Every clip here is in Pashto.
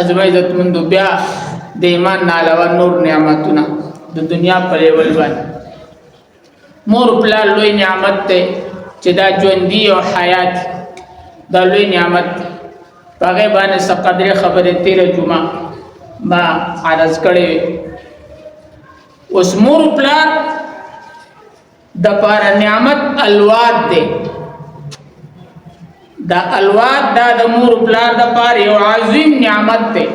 ازما عزت مندو بیا د ایمان نه علاوه نور نعمتونه د دنیا په لیول باندې مور پلار لوی نعمت ته چې دا ژوندۍ او حیات دا لوی نعمت هغه باندې سقدر خبره تیر جمعه ما عرض کړې اوس مور پلار د پار نعمت الواد دی دا الواد دا د مور پلار د پار یو عظیم نعمت دی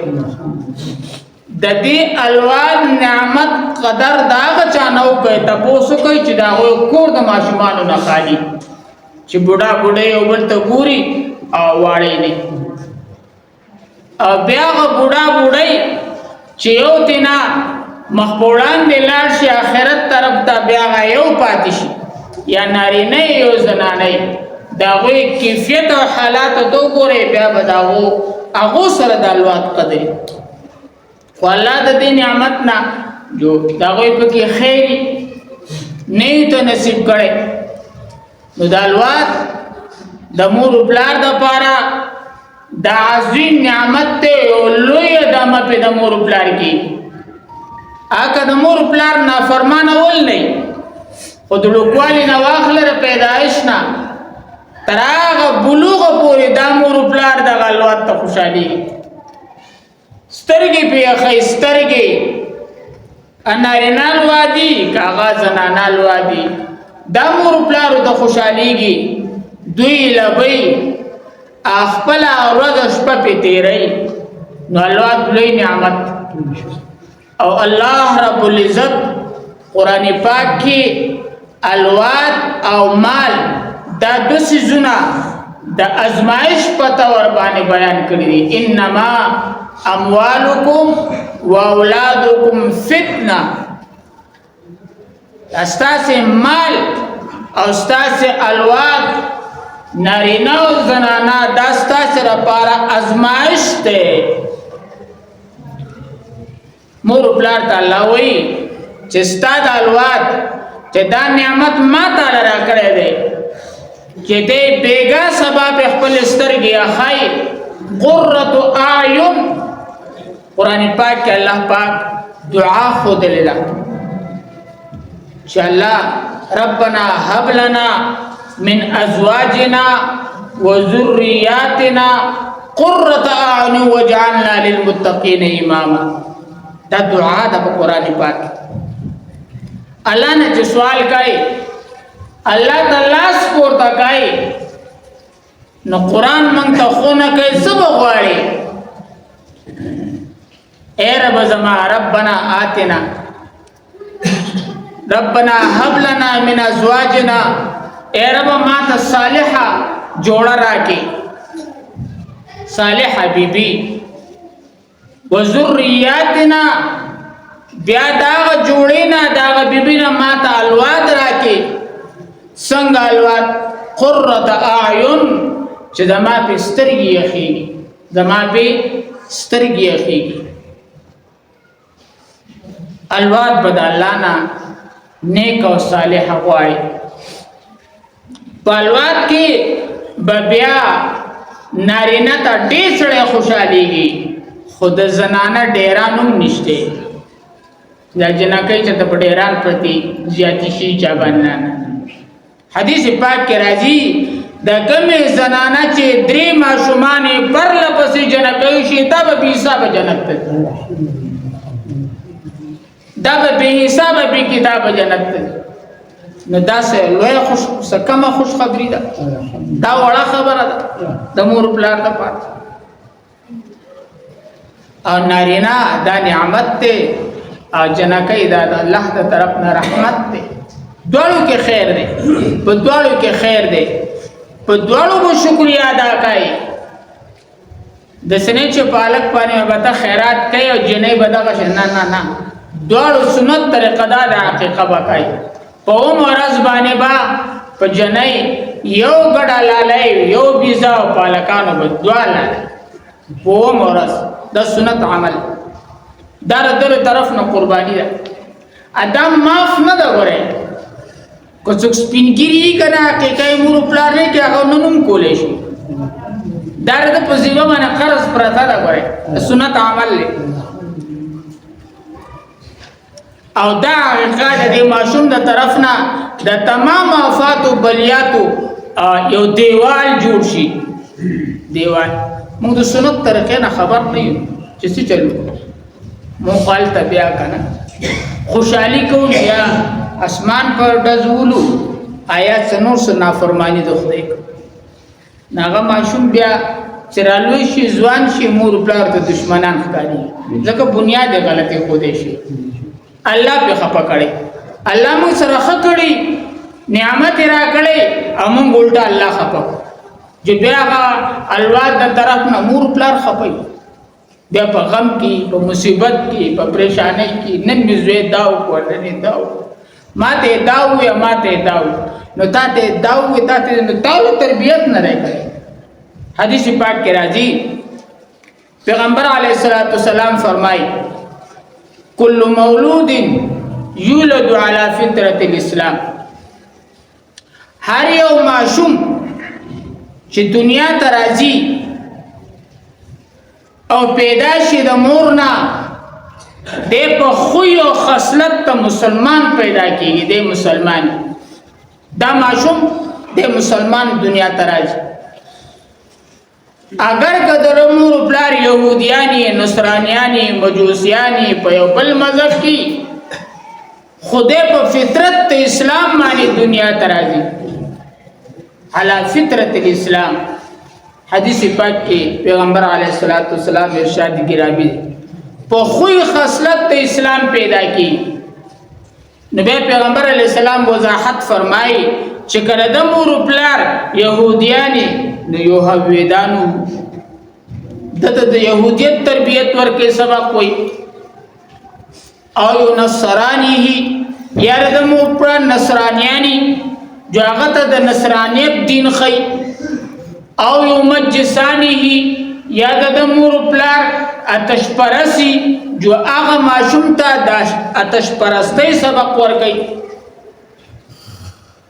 د دې الواد نعمت قدر دا چانو کوي تاسو کوي چې دا کور د ماشومانو نه خالي چې بوډا بوډۍ او بل ته ګوري او واړی نه او بیا بوډا بوډۍ چې یو تینا مخبوړان دی لاړ شي آخرت طرف ته بیا یو پاتې شي یا نارینه یو زنانه دا غوي کیفیت او حالات تو ګوري بیا بداو هغه سره د الواد قدر والله د دې نعمت نه جو دا غوي په کې خیر نه ته نصیب کړي نو د الواد د مور بلار د پاره د عظیم نعمت ته او لوی د په د مور بلار کې اګه د مور بلار نافرمانه ول نه خود لوکوالی نه واخلره پیدائش نه تراغه بلوغ پوری د مور بلار د الواد ته خوشالي سترګي په خيسترګي انارینال وادي کاغه زنانال وادي د مور بلار د خوشاليږي دوی لبي خپل ورځ شپه په تیري نو الله لوی نعمت او الله رب العزت قران پاک کې الواد او مال دا د سيزونه د ازمائش په تور باندې بیان کړی دي انما اموالکم واولادکم فتنه استاسه مال او استاسه الواد نارینه او زنانا داستا سره پارا ازمائش ته مور بلار تعالی وی چې ستاد الواد چې دا نعمت ما تعالی را کړې ده چې دې بیگا سبب خپل سترګې اخای قرۃ اعین قران پاک کې الله پاک دعا خود لیدا چې الله ربنا هب لنا من ازواجنا وذرياتنا قرة اعين واجعلنا للمتقين اماما دا دعا د قران پاک الله نے جو سوال کای الله تعالی سپورتا کای نو قران مونږ ته خونه کوي سب غواړي اے رب زما ربنا آتنا ربنا هب لنا من ازواجنا اے رب ما ته صالحه جوړه راکې صالحه بیبي وذرياتنا بیا دا جوړینا دا بیبینا ما ته الواد راکې څنګه الواد قرۃ اعین چې زما په سترګې اخیږي زما په سترګې اخیږي الواد بد الله نه نیک او صالح غواړي پالوات کې بیا نارینه ته ډېر سره خوشاليږي خود زنانه ډیرانوم نشته دا جنکې چې د ډیران پرتی زیاتی شي چا باندې حدیث پاک کې راځي د کمه زنانه چې درې ماشومانه پر لپسې جنکې شي دا به حساب جنت ته دا به حساب به کتاب جنت ته نو دا سه لوی خوش سکمه خوش خبری ده دا وړه خبره ده د مور پلار د پات او نارینا دا نعمت ته او جنکې دا د الله د طرف نه رحمت ته دوړو کې خیر ده په دوړو کې خیر ده په دوړو مو شکریا ادا کړئ د سنې چې پالک پانی وبته خیرات کوي او جنې بدغه نه نه نه دوړو سنت طریقه دا د حقیقت وکړي په مرز باندې با په جنې یو ګډه لالای یو بيزا او پالکانو بدواله په مرز د سنت عمل در طرف نه قرباني ده ادم معاف نه ده غره کو څوک سپینګری کنا کې کای مور پلار نه کې هغه نوم کولې شي دا د په ذمه باندې قرض پرته ده غواړي سنت عمل له او دا حقیقت د ماشوم د طرف نه د تمام آفات او بلیاتو یو دیوال جوړ شي دیوال موږ د سنت طریقې نه خبر نه یو چې څه چلو مو خپل تبیا کنه خوشحالي کو یا اسمان پر دزولو آیات سنور سنا فرمانی د خدای ناغه ماشوم بیا چرالوی شي ځوان شي مور پلار د دشمنان ښکاري ځکه بنیاد غلطي خو دې شي الله په خپه کړي الله موږ سره خکړي نعمت را کړي امون ګولټه الله خپه جو بیا الواد د طرف نه مور پلار خپي بیا په غم کې په مصیبت کې په پریشانی کې نن مزوي داو کوړنه داو ماته داو یا ماته داو نو تاته داو تاته نو داو تربيت نه راځي حدیث پاک کې راځي پیغمبر علیه الصلاۃ والسلام فرمایي کل مولود یولد علی فطرة الاسلام هر یو معصوم چې دنیا ته راځي او پیدا شي د مور نه د په خو یو خصلت ته مسلمان پیدا کیږي د مسلمان دا معصوم د مسلمان دنیا ته راځي اگر کدر مور پلار یهودیانی نصرانیانی مجوسیانی په یو بل مذهب کې خدای په فطرت ته اسلام باندې دنیا ته راځي علی فطرت الاسلام حدیث پاک کې پیغمبر علیه الصلاۃ والسلام ارشاد گرامی په خوې خصلت ته اسلام پیدا کی نبی پیغمبر علیه السلام وضاحت فرمایي چې کله د مور پلار يهودياني نو يهودانو د يهوديت تربيت ورکې سبق کوي او نصراني هي یار د مور پلار نصرانياني جو هغه ته د نصرانيت دین خي او یو مجسانی هی یا د مور پلار آتش پرستی جو هغه ماشوم ته د آتش پرستی سبق ورکړي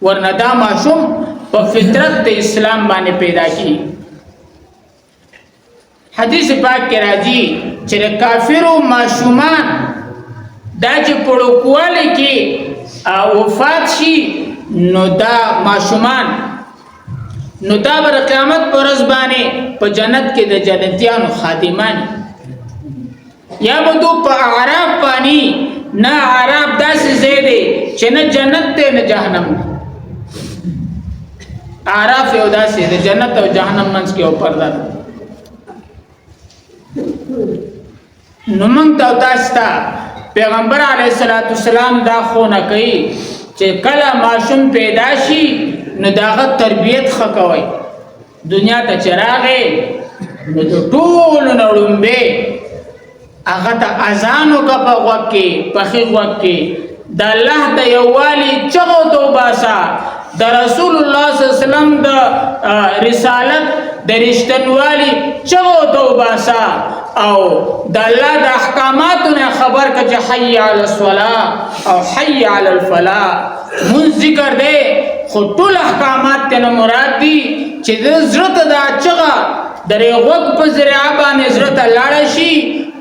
ورنه دا ماشوم په فطرت د اسلام باندې پیدا کی حدیث پاک کې راځي چې کافرو ماشومان دا چې پړوکواله کې وفات شي نو دا ماشومان نو دا بر قیامت پر ورځ باندې په جنت کې د جنتیانو خادمان یا بدو په اعراف باندې نه اعراف داسې زیاده چې نه جنت ته نه جهنم اعراف یو داسې د جنت او جهنم منځ کې او پرده نو موږ تاسو ته پیغمبر علیه الصلاۃ والسلام دا خو نه کوي چې کله ماشوم پیدا شي نو داغه تربیت خکوي دنیا ته چراغې نو ټول نړمبه هغه ته اذان وکړه وکي په خیر وکي د الله د یووالي چغو توباسا د رسول الله صلی الله علیه وسلم د رسالت د رښتینوالي چغو توباسا او د الله د احکاماتو خبر کړه حي علی الصلاه او حي علی الفلاح من ذکر دے خو ټول احکامات ته مراد دي چې د ضرورت دا چغه درې وګ په ذریعہ باندې ضرورت لاړ شي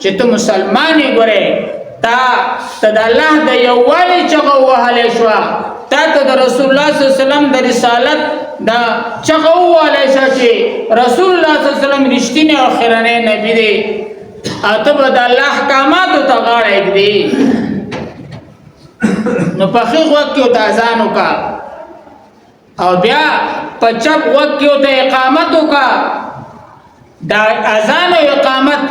چې ته مسلمانې ګره تا د الله د یووالي چغه وهلې شو تا ته د رسول الله صلی الله علیه وسلم د رسالت دا چغه وهلې شو چې رسول الله صلی الله علیه وسلم رښتینی او خیرنی نبی دی اته د الله احکامات ته غاړه دی نو په خیر وخت کې اذان وکا او بیا په چپ وخت کې اقامت وکا دا اذان او اقامت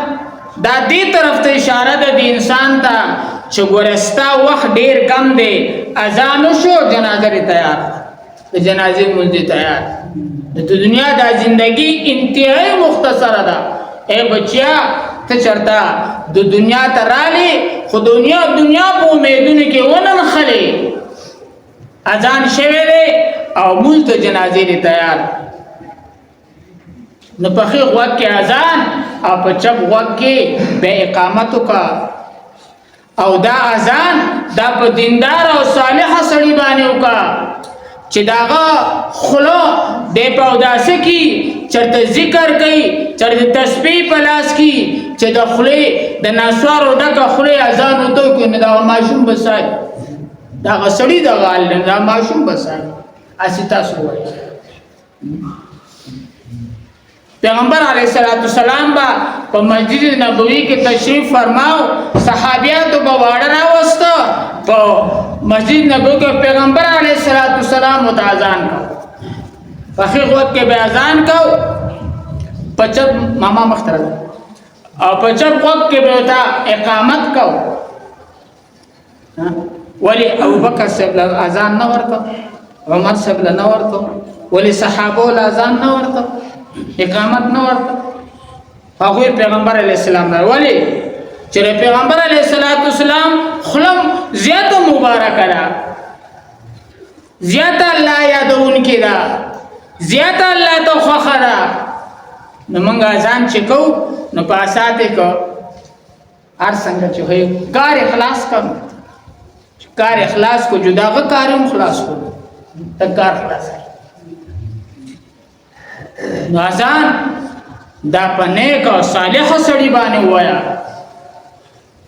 دا دې طرف ته اشاره ده د انسان ته چې ګورستا وخت ډیر کم دی اذان شو جنازه تیار د جنازې مونږ تیار د دنیا د ژوندۍ انتهایی مختصره ده اے بچیا ته چرتا د دنیا ته رالی خو دنیا په امیدونه کې ونن خلی اذان شوه دی او مونږ ته جنازې تیار نو په خیر وخت کې اذان او په چپ وخت کې به اقامت وکا او دا اذان دا په دیندار او صالح سړي باندې وکا چې داغه خلو د پوداسه کی چرته ذکر کوي چرته تسبیح پلاس کی چې د خله د ناسوارو دغه خله اذان وته کو نه دا ماشوم بسای دا غسړی د غال نه دا ماشوم بسای اسی تاسو وایي پیغمبر علیہ السلام با په مسجد نبوی کې تشریف فرماو صحابیاتو په واړه راوسته په مسجد نبوی کې پیغمبر علیہ السلام متعزان کو فخیر وقت کې به اذان کو پچب ماما مخترد او پچب وقت کې به تا اقامت کو ولی ابو بکر صاحب اذان نه ورته عمر صاحب نه ورته ولی صحابه اذان نه ورته اقامت نه ورته هغه پیغمبر علیہ السلام نه ولی چې پیغمبر علیہ السلام خلم زیات مبارک را زیات الله یادون کړه زیات الله ته خوخره نو موږ ځان چې کو نو پاساته کو هر څنګه چې وي کار اخلاص کم کار اخلاص کو جداغه کارم خلاص کو تکار خلاص نو ځان دا پنه کو صالح سړي باندې وایا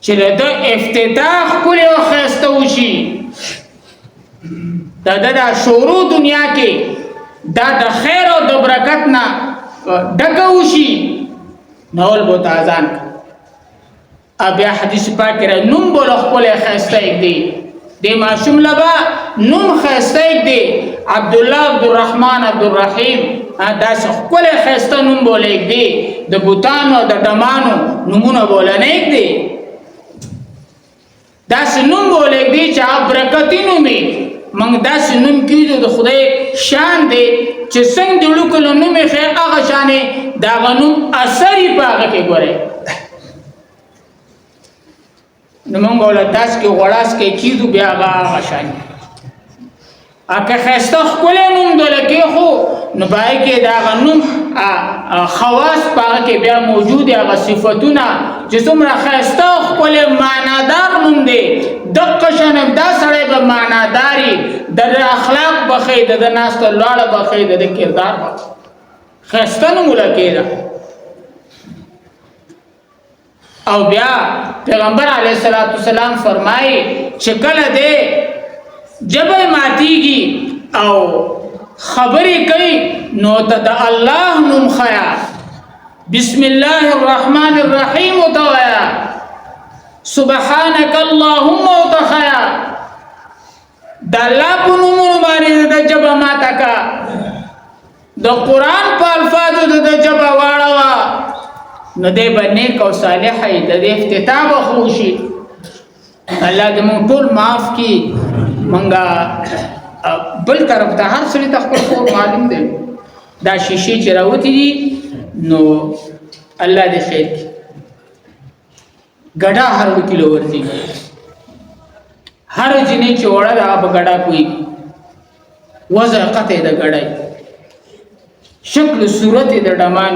چې د افتتاح کولې او خسته وشي دا د شروع دنیا کې دا د خیر او د برکت نه ډکوشي نول بوت اذان ابیا حدیث پاک را نوم بول خپل خسته دی د معصوم لبا نوم خسته دی عبد الله عبد الرحمن عبد الرحیم دا خپل خسته نوم بول دی د بوتانو د دمانو نمونه بول نه دی دا سنوم بول دی چې برکتینو می منګ دا سنوم کیدو د خدای شان دی چې څنګه د لوکلو نوم یې هغه شانې دا غنوم اثر یې پاګه کې ګوره نو موږ ول تاسو کې غړاس کې کیدو بیا هغه شانې اګه خسته خپل نوم دلته خو نو پای کې دا غنوم خواص پاګه کې بیا موجود هغه صفاتونه چې څومره خسته خپل معنادار نوم دی دغه شان دا سره به معناداري د اخلاق بخې د ناس ته لاړه بخې د کردار خسته نوم لکېدا او بیا پیغمبر علیہ السلام فرمایي چې کله دې جبل ماتيږي او خبرې کوي نو ته د الله نوم خیا بسم الله الرحمن الرحیم وتوایا سبحانك اللهم وتخیا د الله په نوم باندې د جبه ماته کا د قران په الفاظو د جبه واړه نو دې باندې کو صالحای د افتتاح خوشي الله دې مونږ ټول معاف کړي مونږه بل طرف ته هر څه ته خپل خور معلوم دی دا شیشې چې راوتی دي نو الله دې خیر کړي ګډا هر کیلو ورتي هر جنې چې وړه دا په ګډا کوي وزه قطه د ګډای شکل صورت د ډمان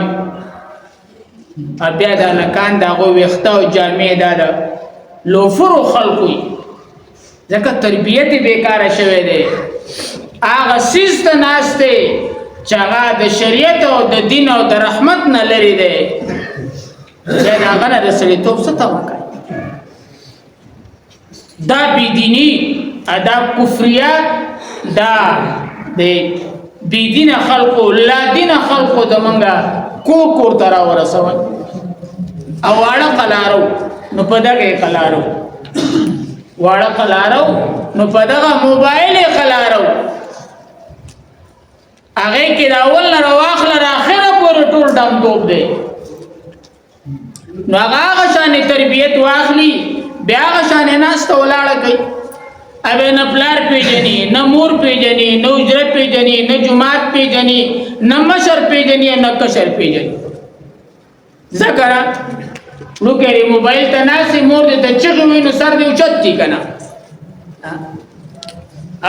بیا دا لکان دا غو وخته او جامع دا لوفر خلقوي ځکه تربیت بیکاره شوه دی هغه سیست ناشته چې هغه د شریعت او د دین او د رحمت نه لري دی دا هغه د سړي توپ ستو کوي دا بيديني ادا کفریات دا د بيدینه خلقو لا دین خلقو د منګه کور ترا ورسول او واړه قلارو نو پدغه قلارو واړه قلارو نو پدغه موبایل قلارو هغه کې دا اول نه واخل را اخره پور ټول دم دوب دی نو هغه شان تربيت واخلي بیا هغه شان ناس ته ولاړه کوي اوبه نه پلار پیجنی نه مور پیجنی نه اجرت پیجنی نه جماعت پیجنی نه مشر پیجنی نه کشر پیجنی ذکر نو کړي موبایل ته ناسي مور دې ته چغوي نو سر دې اوچت کی کنه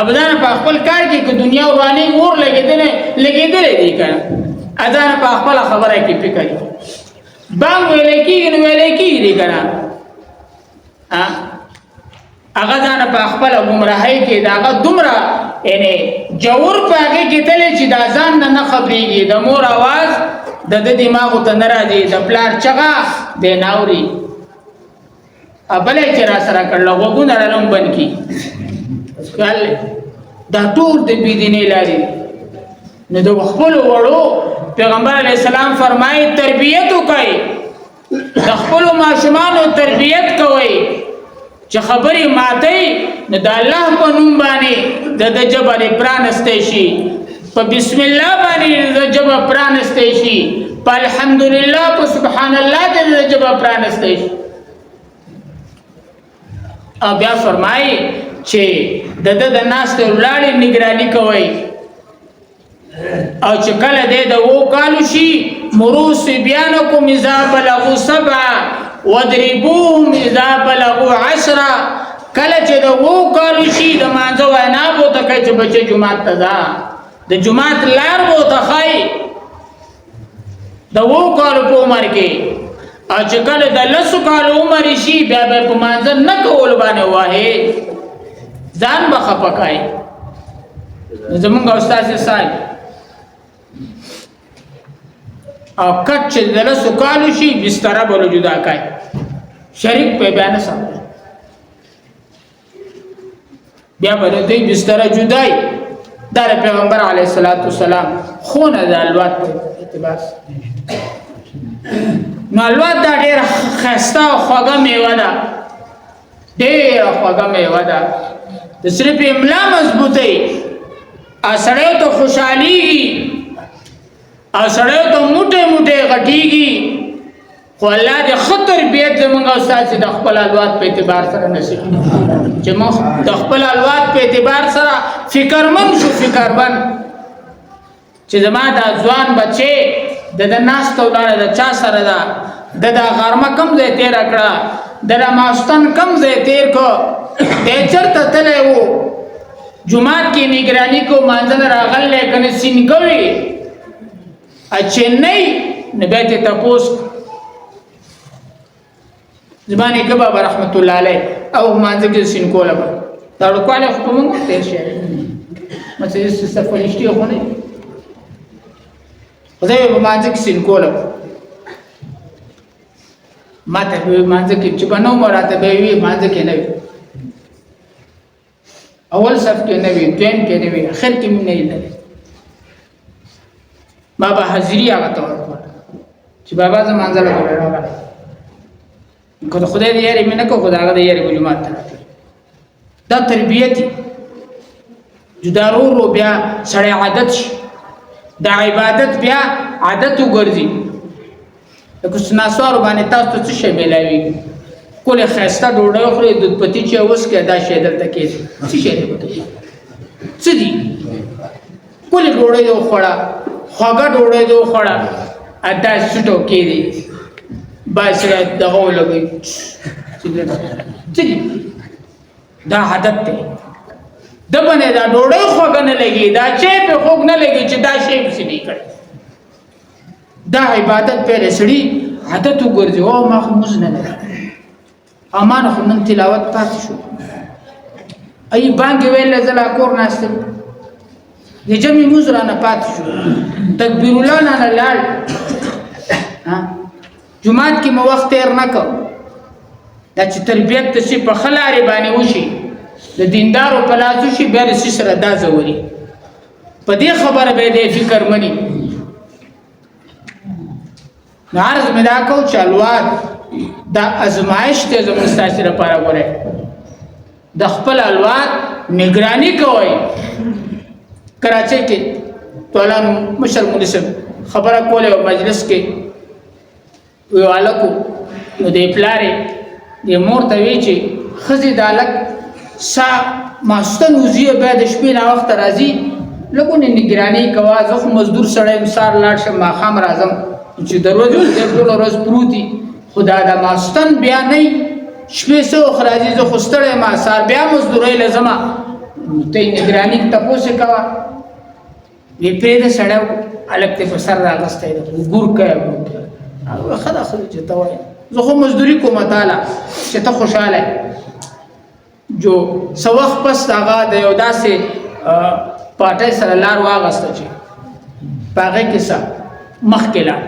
ابدان په خپل کار کې کو دنیا ورانه مور لګېدلې دي کنه اذان په خپل خبره کې فکر بام ویلې کې نو ویلې کې دي کنه هغه ځان په خپل گمراهۍ کې داغه دومره یعنی جوور پاګه کې تلې چې دا ځان نه خبرېږي د مور आवाज د دماغ ته ناراضي د پلار چغا د ناوري ابلې چې را سره کړل وګونه رلم بن کی خیال دا ټول د بيدینه لاري نو د خپل وړو پیغمبر علی السلام فرمایي تربیت وکړي د خپل ماشومانو تربیت کوي چې خبرې ماتي نو د الله په نوم باندې د جبر پرانستې شي په بسم الله باندې د جبر پرانستې شي په الحمدلله په سبحان الله د جبر پرانستې شي او بیا فرمایي چې د ناس ته ولاړې نگرانی کوي او چې کله د وو کالو شي مروس بیانکم اذا بلغوا 7 وضربوهم اذا بلغوا 10 کله چې د وو کالو شي د مانځو وینا بو ته کوي چې بچي جمعه ته ځه د جمعه لار بو ته خای د وو کالو په عمر کې او چې کله د لسو کالو عمر شي بیا به په مانځ نه کول باندې واه ځان بخپکای زمونږ استاد صاحب او کټ چې دلسو کالو شي بستر بولو جدا کای شریک په بیان سره بیا به دې بستر جدای د پیغمبر علیه الصلاۃ والسلام خونه د الوات په اعتبار نو الوات دا ډېر خسته او خوږه میوه ده ډېر خوږه میوه ده د صرف املا مضبوطی اسړیو ته خوشحاليږي اسړیو ته موټه موټه غټيږي خو الله دې خطر بیت زمونږ استاد چې د خپل الوات په اعتبار سره نصیب چې موږ د خپل الوات په اعتبار سره فکرمن شو فکرمن چې زما د ځوان بچي د ناس ته ولاړ د چا سره دا د غرمه کم ځای تیر کړه د ماستان کم ځای تیر کو د چرته تلې وو جمعات کې نگرانی کو مانځل راغل لیکن سینګوي اچنۍ نبات تپوس زبانی کباب رحمت الله علیه او مانځل کې سین کوله دا ورکواله خو موږ تیر شي مڅې سفرشتي خو نه خدای په مانځل کې سین کوله ماته په مانځل کې چې بنو مراته به وي مانځل کې نه وي اول صف کې نه وي دویم کې نه وي اخر کې نه وي بابا حاضری هغه ته ورکړه چې بابا زمانځل راغله کله خدای دې یې مینه کو خدای دې یې ګلمات دا تربیت جدارو بیا سړی عادت شي دا عبادت بیا عادت وګرځي لکه سناسوار باندې تاسو څه شی ملایوي کوله خسته ډوډۍ خوري دود پتی چې اوس کې دا شی دلته کې څه شی دی څه دی کوله ډوډۍ یو خوړه خوګه ډوډۍ یو خوړه ادا سټو کې دی باسره دغه لګي څه دا عادت دی د باندې دا ډوډۍ خوګه نه لګي دا چې په خوګ نه لګي چې دا شی څه دی کړ دا عبادت پر سړي عادت وګرځي او ما خموز نه لري امان خو نن تلاوت پاتې شو ای بانګ ویل زلا کور ناشته د جمع مزرا نه پاتې شو تکبیر الله نه لاړ ها جمعات کې مو وخت تیر نه کو دا چې تربیت ته شي په خلاري باندې وشي د دیندارو په لاس شي بیا د سره دا زوري په دې خبره به دې فکر مني نارز مې دا کو چالوات دا ازمایش ته زموږ ستاسو لپاره غوړې د خپل الوات نگرانی کوي کراچۍ کې تولا مشر مدرس خبره کوله مجلس کې ویوالکو نو دې پلارې دې مور ته وی چې خزي دالک سا ماستن وزیه بعد شپې نا وخت راځي لګونه نگرانی کوا زخم مزدور سړی مثال لاړ شه ما خام راځم چې دروازه دې ټول ورځ پروتي خدا دا ماستن بیا نه شپې سو خراجي زه خوستړې ما سار بیا مزدوري لازمه ته نگرانی تاسو کوا وی پرې سړیو الګ ته په سر راغسته ګور کوي او خدا خو چې توای زه خو مزدوري کوم تعالی چې ته خوشاله جو سوخ پس هغه د یو داسې پاټۍ سره لار واغسته چې په هغې کې څه مخکې لاړ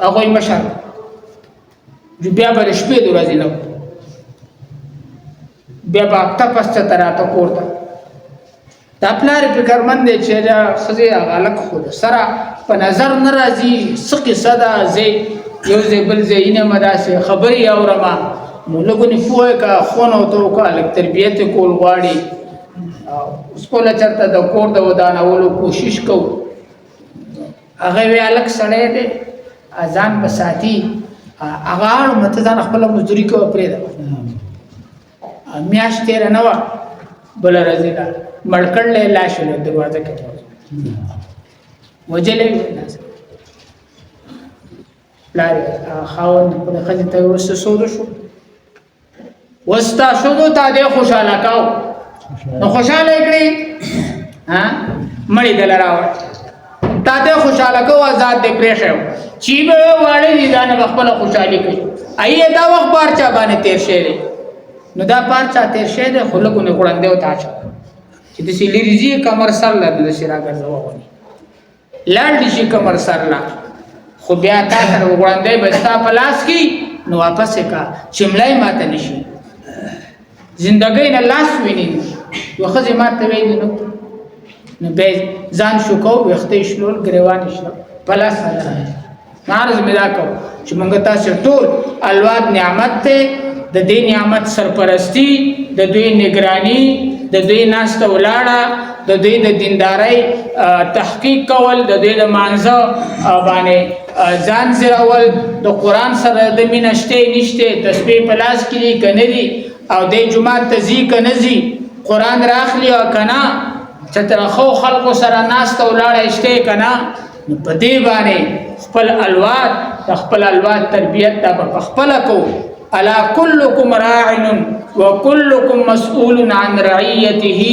هغوی مشر جو بیا به د شپې د ورځې نه بیا به اکته پس ته راته کور ته دا پلار یې فکرمند دی چې دا ښځې هغه هلک خو د سره په نظر نه راځي څه قصه ده زه یو ځای بل ځای اینمه داسې خبرې اورمه نو لږونې پوه یې که ښوونه ورته وکړه لږ تربیت یې کول غواړي اوس کله چېرته د کور د ودانولو کوشش کوو هغه وی هلک سړی دی ځان به ساتي هغه اړومه ته ځان خپله مزدوري کوه پرېږده میاشت تېره نه وه بله ورځې ده مړ کړلی لاش یې دروازه کې وجلی پلار یې خاوند خپلې ښځې ته یې وروسته سوده شو وستا شدو تا دې خوشاله کاو نو خوشاله کړی مړی دل راوړ تا دې خوشاله کو آزاد دې پرېښو چې به واړې دي دا نه خپل خوشالي کوي اي دا وخت پارچا باندې تیر شه نو دا پارچا تیر شه ده خلکونه وړاندې وتا چې د سلیریزي کمر سر لا د شرا ګرځوونی لاړ دي شي کمر سر لا خو بیا تا سره وړاندې بستا پلاس کی نو واپس کا چملای ماته نشي زندګۍ نه لاس ویني یو خزه ماته ویني نو به ځان شو کو وختې شلول غریوان شلو پلاس سره نارز مدا کو چې مونږ تاسو ټول الواد نعمت ته د دې نعمت سرپرستی د دوی نگرانی د دوی ناشته ولاړه د دوی د دیندارۍ تحقیق کول د دوی د مانزه باندې ځان زراول د قران سره د مینشته نشته تسبیح پلاس کړي کنه دي او د جمعه تزي کنه زی قران راخلی او کنا چې تر خو خلق سره ناشته ولاړه شته کنا په دې باندې خپل الواد تربیت ته په خپل کو الا كلكم راع وكلكم مسؤول عن رعيته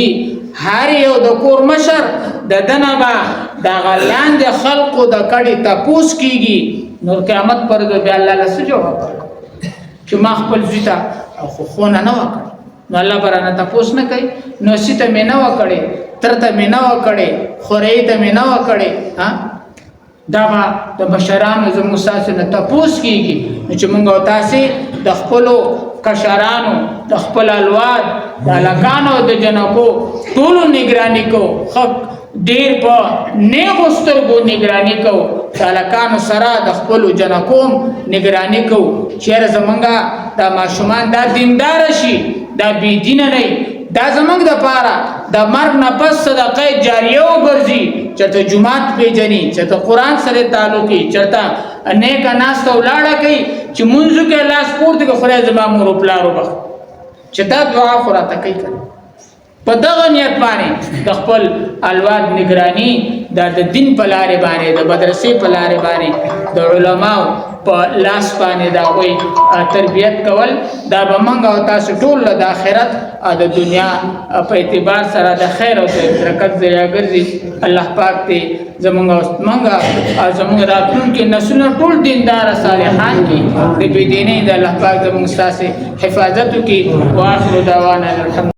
هر یو د کور مشر د دنبا د غلان د خلقو د کډي تپوس کیږي نور قیامت پر د الله له جواب چې ما خپل زیتا خو نه وکړ نو الله برانه تپوس نه کوي نو سیته مې نه وکړي ترته مې نه وکړي خورې ته مې نه وکړي ها دا د بشرانو زموږ ساسه نه تپوس کیږي چې موږ تاسو د خپلو کشرانو د خپل الواد د لکانو د جنکو ټولو نگرانی کو خپ ډیر په نیغو سترګو نگرانی کو د لکانو سره د خپلو جنکوم نگرانی کو چیرې زمونږه د ماشومان دا دیندار شي دا بی دین نه دا زمونږ د پاره د مرګ نه پس صدقه جاریه وګرځي چرته جمعات پیجنی چرته قران سره تعلقي چرته نیک ناس ته ولاړه کوي چې منځ کې لاس پورته کې خدای زما مور پلارو بخ چې دا دعا خراته کوي په دغه نیت باندې د خپل الواد نگرانی د دین په لارې باندې د مدرسې په لارې باندې د علماو په لاس باندې دا وي تربیت کول دا به موږ او تاسو ټول د آخرت او د دنیا په اعتبار سره د خیر او برکت ذریعہ ګرځي الله پاک دې زموږ راتلونکي نسلونه ټول دیندار صالحان دي د بې دینۍ د الله پاک زموږ ستاسو حفاظت وکړي واخر دعوانا الحمد